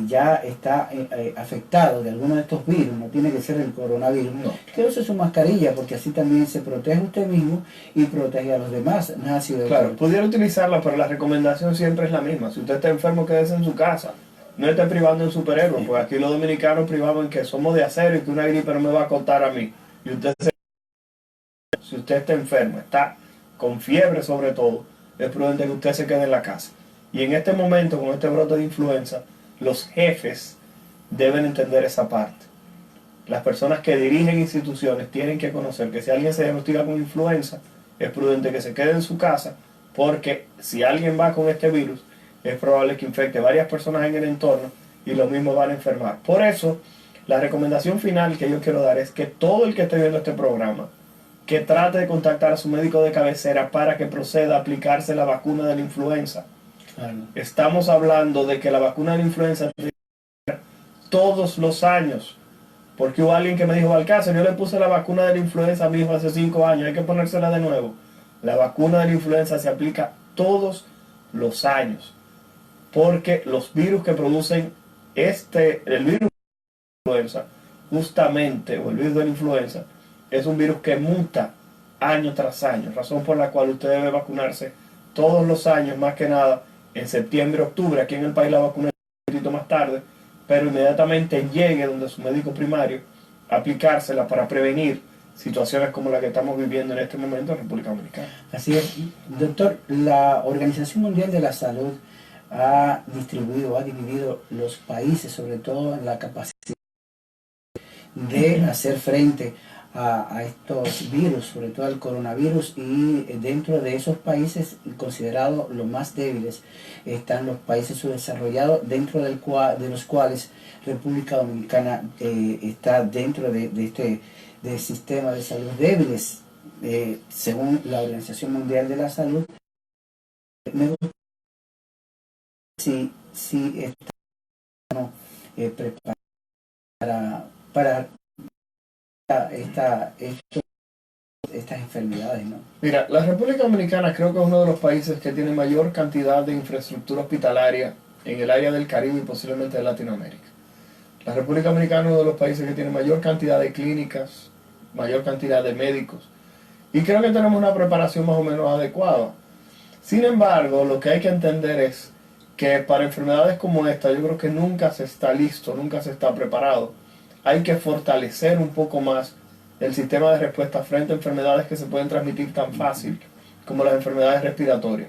ya está afectado de alguno de estos virus, no tiene que ser el coronavirus, que use su mascarilla, porque así también se protege usted mismo y protege a los demás. ¿No ha sido claro, pudiera utilizarla, pero la recomendación siempre es la misma. Si usted está enfermo, quédese en su casa. No esté privando en superhéroes, porque aquí los dominicanos privamos en que somos de acero y que una gripe no me va a contar a mí. Y si usted está enfermo, está con fiebre sobre todo, es prudente que usted se quede en la casa. Y en este momento, con este brote de influenza, los jefes deben entender esa parte. las personas que dirigen instituciones tienen que conocer que si alguien se diagnostica con influenza, es prudente que se quede en su casa, porque si alguien va con este virus, es probable que infecte varias personas en el entorno y los mismos van a enfermar. Por eso, la recomendación final que yo quiero dar es que todo el que esté viendo este programa, que trate de contactar a su médico de cabecera para que proceda a aplicarse la vacuna de la influenza. Claro. Estamos hablando de que la vacuna de la influenza todos los años. Porque hubo alguien que me dijo, Balcácer, yo le puse la vacuna de la influenza a mi hijo hace 5 años, hay que ponérsela de nuevo. La vacuna de la influenza se aplica todos los años. Porque los virus que producen el virus de la influenza, justamente, o el virus de la influenza, es un virus que muta año tras año, razón por la cual usted debe vacunarse todos los años, más que nada en septiembre, octubre. Aquí en el país la vacuna es un poquito más tarde, pero inmediatamente llegue donde su médico primario, aplicársela para prevenir situaciones como la que estamos viviendo en este momento en República Dominicana. Así es. Doctor, la Organización Mundial de la Salud ha dividido los países, sobre todo en la capacidad de hacer frente a estos virus, sobre todo al coronavirus, y dentro de esos países considerados los más débiles están los países subdesarrollados, dentro de los cuales República Dominicana está dentro de este sistema de salud débiles, según la Organización Mundial de la Salud. Me gusta si estamos preparados para estas enfermedades, ¿no? Mira, la República Dominicana creo que es uno de los países que tiene mayor cantidad de infraestructura hospitalaria en el área del Caribe y posiblemente de Latinoamérica. La República Dominicana es uno de los países que tiene mayor cantidad de clínicas, mayor cantidad de médicos, y creo que tenemos una preparación más o menos adecuada. Sin embargo, lo que hay que entender es que para enfermedades como esta, yo creo que nunca se está listo, nunca se está preparado. Hay que fortalecer un poco más el sistema de respuesta frente a enfermedades que se pueden transmitir tan fácil como las enfermedades respiratorias.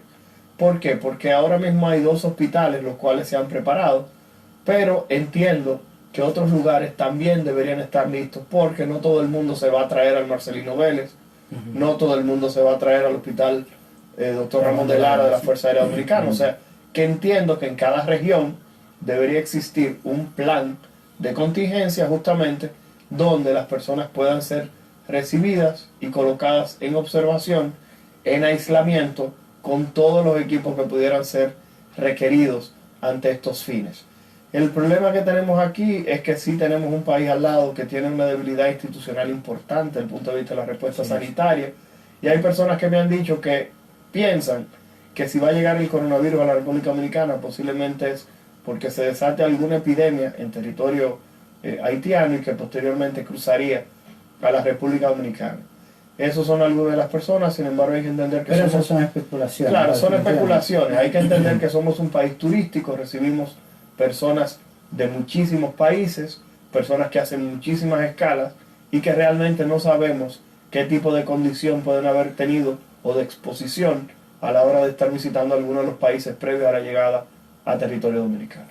¿Por qué? Porque ahora mismo hay 2 hospitales los cuales se han preparado, pero entiendo que otros lugares también deberían estar listos, porque no todo el mundo se va a traer al Marcelino Vélez, no todo el mundo se va a traer al hospital Dr. Ramón de Lara de la Fuerza Aérea Dominicana. O sea, que entiendo que en cada región debería existir un plan de contingencia justamente donde las personas puedan ser recibidas y colocadas en observación, en aislamiento, con todos los equipos que pudieran ser requeridos ante estos fines. El problema que tenemos aquí es que sí tenemos un país al lado que tiene una debilidad institucional importante desde el punto de vista de la respuesta sanitaria, y hay personas que me han dicho que piensan que si va a llegar el coronavirus a la República Dominicana posiblemente es porque se desate alguna epidemia en territorio haitiano y que posteriormente cruzaría a la República Dominicana. Esas son algunas de las personas, sin embargo hay que entender que esas son especulaciones. Claro, son especulaciones. Hay que entender que somos un país turístico, recibimos personas de muchísimos países, personas que hacen muchísimas escalas y que realmente no sabemos qué tipo de condición pueden haber tenido o de exposición a la hora de estar visitando algunos de los países previos a la llegada a territorio dominicano.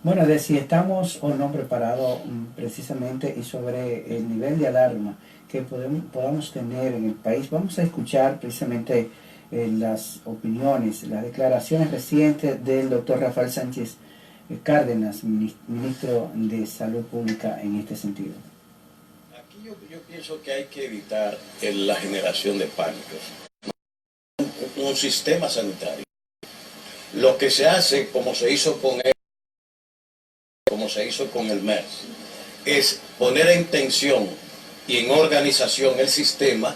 Bueno, de si estamos o no preparados precisamente y sobre el nivel de alarma que podamos tener en el país, vamos a escuchar precisamente las opiniones, las declaraciones recientes del doctor Rafael Sánchez Cárdenas, ministro de Salud Pública, en este sentido. Aquí yo pienso que hay que evitar la generación de pánicos. Un sistema sanitario. Lo que se hace, como se hizo con el MERS, es poner en tensión y en organización el sistema,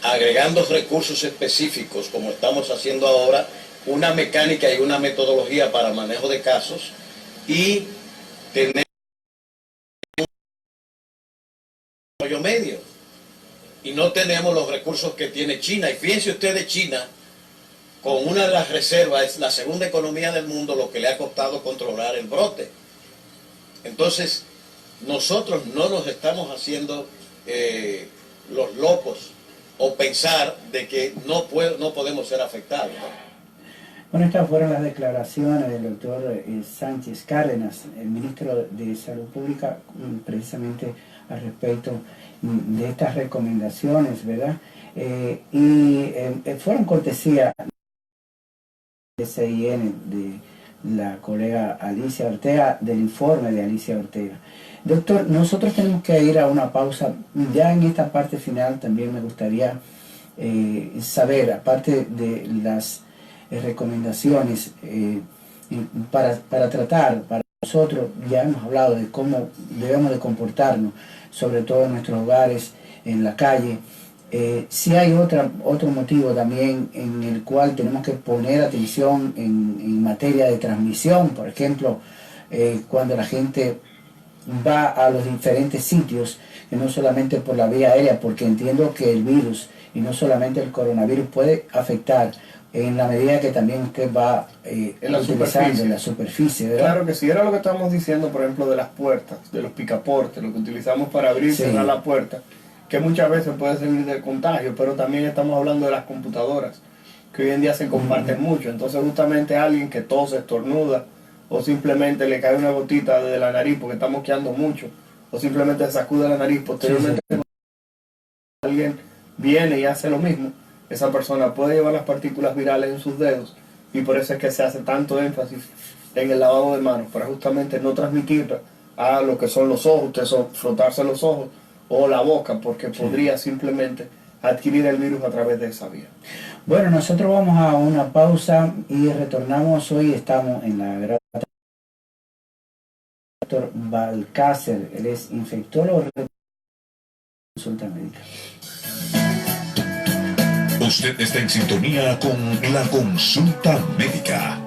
agregando recursos específicos, como estamos haciendo ahora, una mecánica y una metodología para manejo de casos, y tener un apoyo medio. Y no tenemos los recursos que tiene China. Y fíjense ustedes, China, con una de las reservas, es la segunda economía del mundo, lo que le ha costado controlar el brote. Entonces, nosotros no nos estamos haciendo los locos o pensar de que no podemos ser afectados. Bueno, estas fueron las declaraciones del doctor Sánchez Cárdenas, el ministro de Salud Pública, precisamente al respecto de estas recomendaciones, ¿verdad? Fueron cortesía de CIN, de la colega Alicia Ortega, del informe de Alicia Ortega. Doctor, nosotros tenemos que ir a una pausa. Ya en esta parte final también me gustaría saber, aparte de las recomendaciones para tratar, para nosotros ya hemos hablado de cómo debemos de comportarnos, sobre todo en nuestros hogares, en la calle. Si hay otro motivo también en el cual tenemos que poner atención en materia de transmisión, por ejemplo, cuando la gente va a los diferentes sitios, que no solamente por la vía aérea, porque entiendo que el virus, y no solamente el coronavirus, puede afectar en la medida que también usted va en la superficie, ¿verdad? Claro que sí, era lo que estábamos diciendo, por ejemplo, de las puertas, de los picaportes, lo que utilizamos para abrir y cerrar la puerta, que muchas veces puede servir de contagio, pero también estamos hablando de las computadoras, que hoy en día se comparten mucho. Entonces justamente alguien que tose, estornuda, o simplemente le cae una gotita de la nariz porque está moqueando mucho, o simplemente se sacude la nariz posteriormente, alguien viene y hace lo mismo, esa persona puede llevar las partículas virales en sus dedos, y por eso es que se hace tanto énfasis en el lavado de manos, para justamente no transmitirla a lo que son los ojos, frotarse los ojos o la boca, porque podría simplemente adquirir el virus a través de esa vía. Bueno, nosotros vamos a una pausa y retornamos. Hoy estamos en la grata Dr. Balcácer, él es infectólogo de consulta médica. Usted está en sintonía con la consulta médica.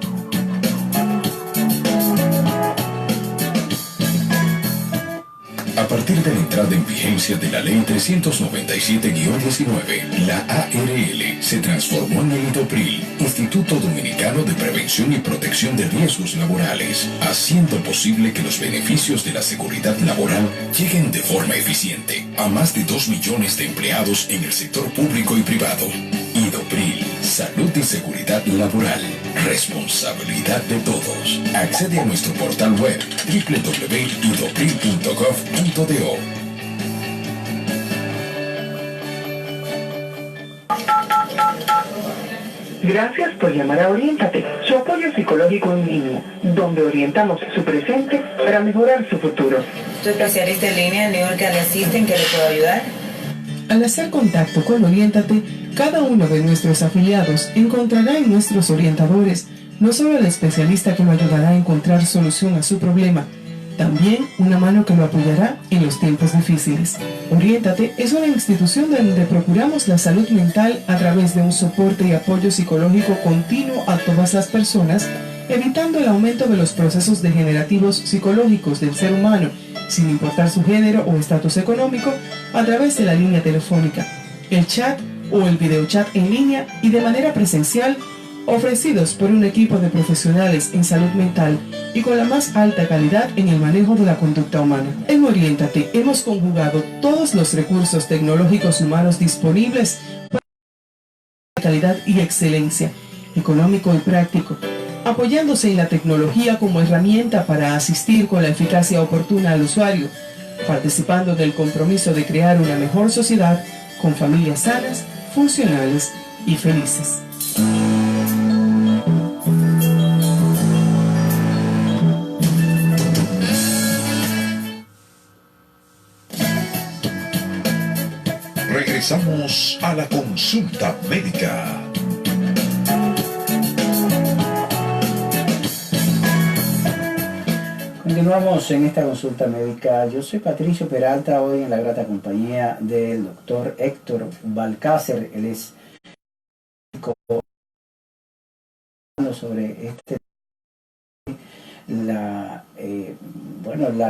A partir de la entrada en vigencia de la Ley 397-19, la ARL se transformó en el IDOPRIL, Instituto Dominicano de Prevención y Protección de Riesgos Laborales, haciendo posible que los beneficios de la seguridad laboral lleguen de forma eficiente a más de 2 millones de empleados en el sector público y privado. IDOPRIL, salud y seguridad laboral, responsabilidad de todos. Accede a nuestro portal web www.idopril.gov.do. Gracias por llamar a Oriéntate, su apoyo psicológico en línea, donde orientamos su presente para mejorar su futuro. ¿Tu especialista en línea, el nivel que le asiste, en que le puedo ayudar? Al hacer contacto con Oriéntate, cada uno de nuestros afiliados encontrará en nuestros orientadores no solo el especialista que lo ayudará a encontrar solución a su problema, también una mano que lo apoyará en los tiempos difíciles. Oriéntate es una institución donde procuramos la salud mental a través de un soporte y apoyo psicológico continuo a todas las personas, evitando el aumento de los procesos degenerativos psicológicos del ser humano, sin importar su género o estatus económico, a través de la línea telefónica, el chat o el videochat en línea y de manera presencial, ofrecidos por un equipo de profesionales en salud mental y con la más alta calidad en el manejo de la conducta humana. En Oriéntate hemos conjugado todos los recursos tecnológicos humanos disponibles para calidad y excelencia, económico y práctico, apoyándose en la tecnología como herramienta para asistir con la eficacia oportuna al usuario, participando del compromiso de crear una mejor sociedad con familias sanas, funcionales y felices. Regresamos a la consulta médica. Continuamos en esta consulta médica. Yo soy Patricio Peralta, hoy en la grata compañía del doctor Héctor Balcácer. Él es sobre la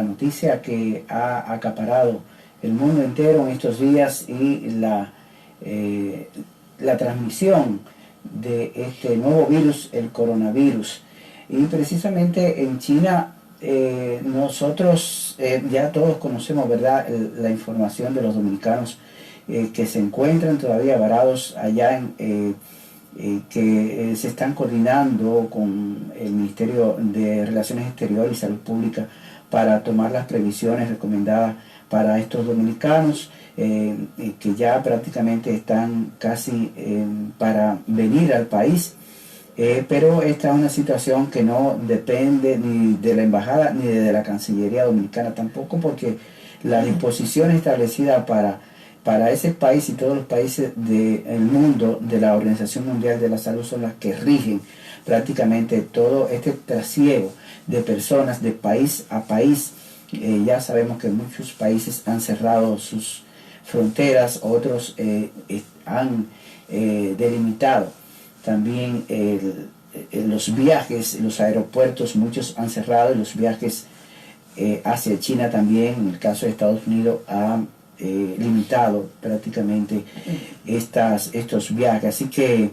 noticia que ha acaparado el mundo entero en estos días y la transmisión de este nuevo virus, el coronavirus. Y precisamente en China nosotros ya todos conocemos, ¿verdad?, la información de los dominicanos que se encuentran todavía varados allá que se están coordinando con el Ministerio de Relaciones Exteriores y Salud Pública para tomar las previsiones recomendadas para estos dominicanos que ya prácticamente están casi para venir al país. Pero esta es una situación que no depende ni de la embajada ni de la Cancillería Dominicana tampoco, porque la disposición establecida para ese país y todos los países del mundo de la Organización Mundial de la Salud son las que rigen prácticamente todo este trasiego de personas de país a país. Ya sabemos que muchos países han cerrado sus fronteras, otros han delimitado también los viajes, los aeropuertos, muchos han cerrado, y los viajes hacia China también, en el caso de Estados Unidos, ha limitado prácticamente estos viajes. Así que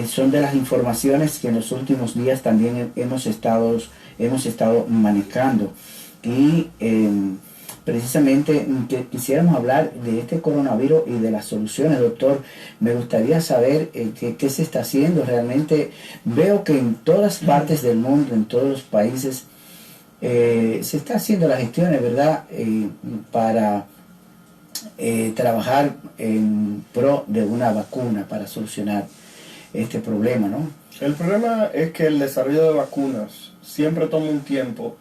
son de las informaciones que en los últimos días también hemos estado manejando. Y precisamente que quisiéramos hablar de este coronavirus y de las soluciones. Doctor, me gustaría saber qué se está haciendo. Realmente veo que en todas partes del mundo, en todos los países, se está haciendo las gestiones, ¿verdad?, para trabajar en pro de una vacuna para solucionar este problema, ¿no? El problema es que el desarrollo de vacunas siempre toma un tiempo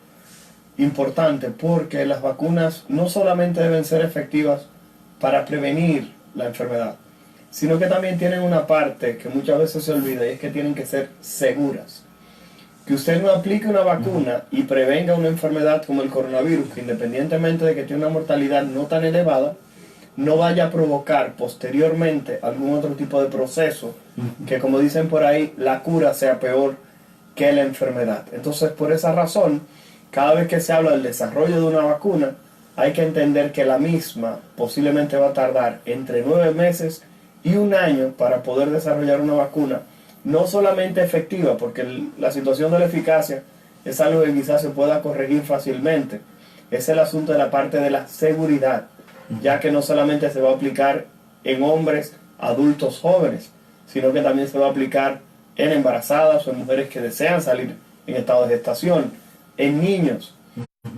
importante, porque las vacunas no solamente deben ser efectivas para prevenir la enfermedad, sino que también tienen una parte que muchas veces se olvida, y es que tienen que ser seguras. Que usted no aplique una vacuna y prevenga una enfermedad como el coronavirus, que independientemente de que tiene una mortalidad no tan elevada, no vaya a provocar posteriormente algún otro tipo de proceso que, como dicen por ahí, la cura sea peor que la enfermedad. Entonces, por esa razón, cada vez que se habla del desarrollo de una vacuna, hay que entender que la misma posiblemente va a tardar entre 9 meses y 1 año para poder desarrollar una vacuna no solamente efectiva, porque la situación de la eficacia es algo que quizás se pueda corregir fácilmente. Es el asunto de la parte de la seguridad, ya que no solamente se va a aplicar en hombres adultos jóvenes, sino que también se va a aplicar en embarazadas o en mujeres que desean salir en estado de gestación, en niños.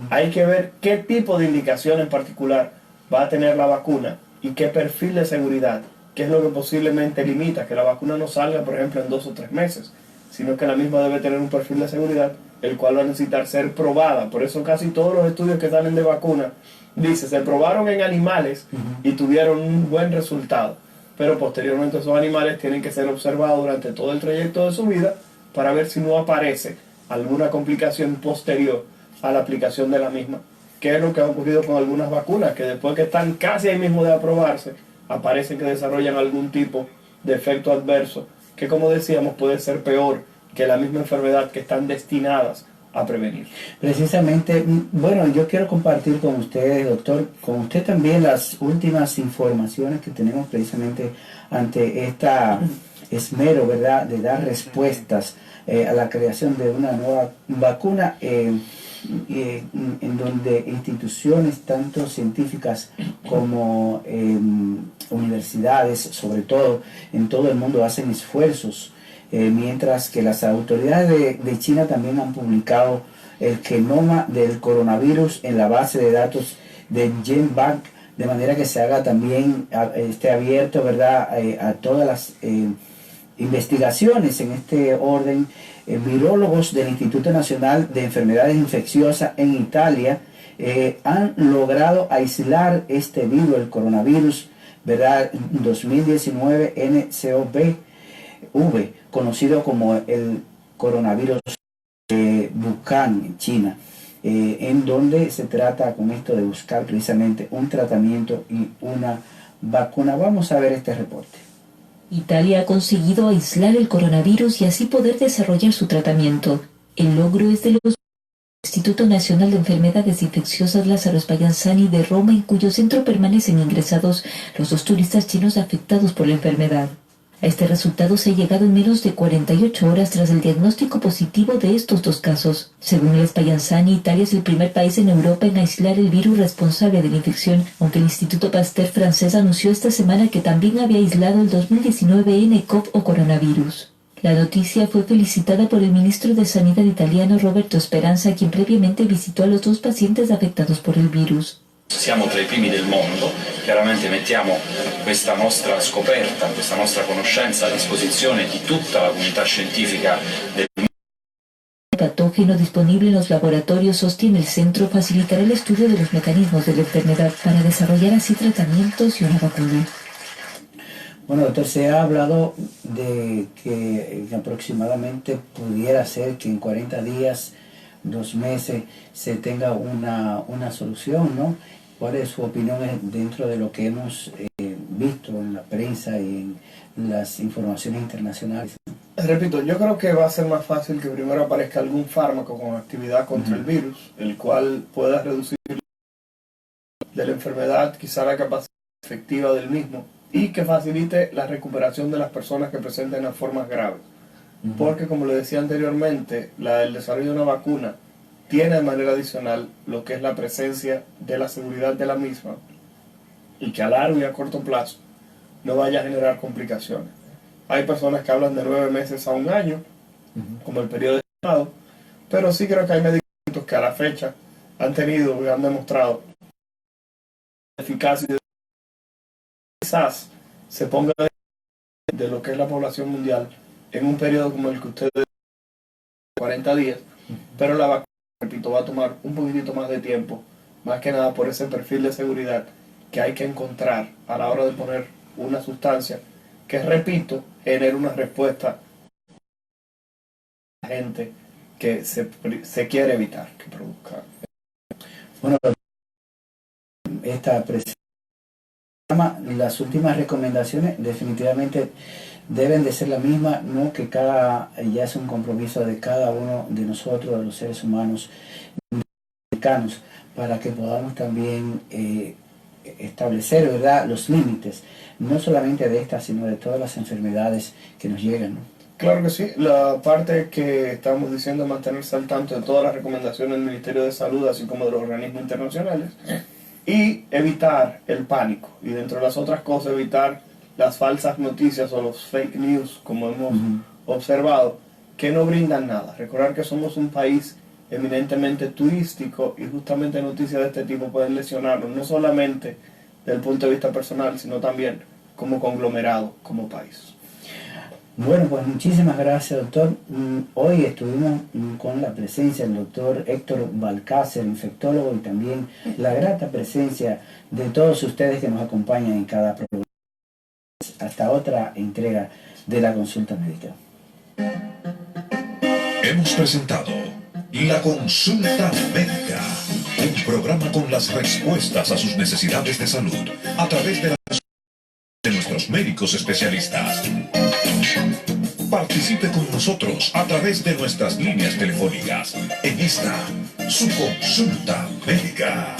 Hay que ver qué tipo de indicación en particular va a tener la vacuna y qué perfil de seguridad, qué es lo que posiblemente limita que la vacuna no salga, por ejemplo, en 2 o 3 meses, sino que la misma debe tener un perfil de seguridad, el cual va a necesitar ser probada. Por eso casi todos los estudios que salen de vacuna, dice, se probaron en animales y tuvieron un buen resultado, pero posteriormente esos animales tienen que ser observados durante todo el trayecto de su vida para ver si no aparece alguna complicación posterior a la aplicación de la misma, que es lo que ha ocurrido con algunas vacunas, que después que están casi ahí mismo de aprobarse, aparecen que desarrollan algún tipo de efecto adverso, que, como decíamos, puede ser peor que la misma enfermedad que están destinadas a prevenir. Precisamente, bueno, yo quiero compartir con ustedes, doctor, con usted también las últimas informaciones que tenemos precisamente ante esta esmero, ¿verdad?, de dar respuestas a la creación de una nueva vacuna, en donde instituciones tanto científicas como universidades, sobre todo en todo el mundo, hacen esfuerzos, mientras que las autoridades de China también han publicado el genoma del coronavirus en la base de datos de GenBank, de manera que se haga también, esté abierto, ¿verdad?, a todas las investigaciones en este orden. Virólogos del Instituto Nacional de Enfermedades Infecciosas en Italia han logrado aislar este virus, el coronavirus, ¿verdad?, 2019 nCoV, conocido como el coronavirus de Wuhan, en China, en donde se trata con esto de buscar precisamente un tratamiento y una vacuna. Vamos a ver este reporte. Italia ha conseguido aislar el coronavirus y así poder desarrollar su tratamiento. El logro es de los Instituto Nacional de Enfermedades Infecciosas Lázaro Spallanzani de Roma, en cuyo centro permanecen ingresados los 2 turistas chinos afectados por la enfermedad. A este resultado se ha llegado en menos de 48 horas tras el diagnóstico positivo de estos 2 casos. Según el Spallanzani, Italia es el primer país en Europa en aislar el virus responsable de la infección, aunque el Instituto Pasteur francés anunció esta semana que también había aislado el 2019 nCoV o coronavirus. La noticia fue felicitada por el ministro de Sanidad italiano Roberto Speranza, quien previamente visitó a los 2 pacientes afectados por el virus. Siamo tra i primi del mondo, chiaramente mettiamo questa nostra scoperta, questa nostra conoscenza a disposizione di tutta la comunità scientifica del mondo. El patógeno disponible en los laboratorios, sostiene el centro, facilitará el estudio de los mecanismos de la enfermedad para desarrollar así tratamientos y una vacuna. Bueno, doctor, se ha hablado de que aproximadamente pudiera ser que en 40 días, 2 meses, se tenga una solución, ¿no? ¿Cuál es su opinión dentro de lo que hemos visto en la prensa y en las informaciones internacionales? Repito, yo creo que va a ser más fácil que primero aparezca algún fármaco con actividad contra el virus, el cual pueda reducir de la enfermedad, quizá la capacidad efectiva del mismo, y que facilite la recuperación de las personas que presenten las formas graves. Porque, como le decía anteriormente, el desarrollo de una vacuna tiene de manera adicional lo que es la presencia de la seguridad de la misma, y que a largo y a corto plazo no vaya a generar complicaciones. Hay personas que hablan de 9 meses a 1 año, como el periodo estimado, pero sí creo que hay medicamentos que a la fecha han tenido y han demostrado eficacia. Quizás se ponga de lo que es la población mundial en un periodo como el que ustedes 40 días, pero la vacuna, repito, va a tomar un poquitito más de tiempo, más que nada por ese perfil de seguridad que hay que encontrar a la hora de poner una sustancia que, repito, genere una respuesta a la gente que se quiere evitar que produzca. Bueno, esta las últimas recomendaciones definitivamente deben de ser la misma, ¿no? Que ya es un compromiso de cada uno de nosotros, de los seres humanos americanos, para que podamos también establecer, ¿verdad?, los límites, no solamente de estas, sino de todas las enfermedades que nos llegan, ¿no? Claro que sí, la parte que estamos diciendo es mantenerse al tanto de todas las recomendaciones del Ministerio de Salud, así como de los organismos internacionales, y evitar el pánico, y dentro de las otras cosas evitar las falsas noticias o los fake news, como hemos observado, que no brindan nada. Recordar que somos un país eminentemente turístico y justamente noticias de este tipo pueden lesionarnos, no solamente desde el punto de vista personal, sino también como conglomerado, como país. Bueno, pues muchísimas gracias, doctor. Hoy estuvimos con la presencia del doctor Héctor Balcácer, infectólogo, y también la grata presencia de todos ustedes que nos acompañan en cada programa. Hasta otra entrega de la consulta médica. Hemos presentado La Consulta Médica, un programa con las respuestas a sus necesidades de salud a través de nuestros médicos especialistas. Participe con nosotros a través de nuestras líneas telefónicas en esta, su consulta médica.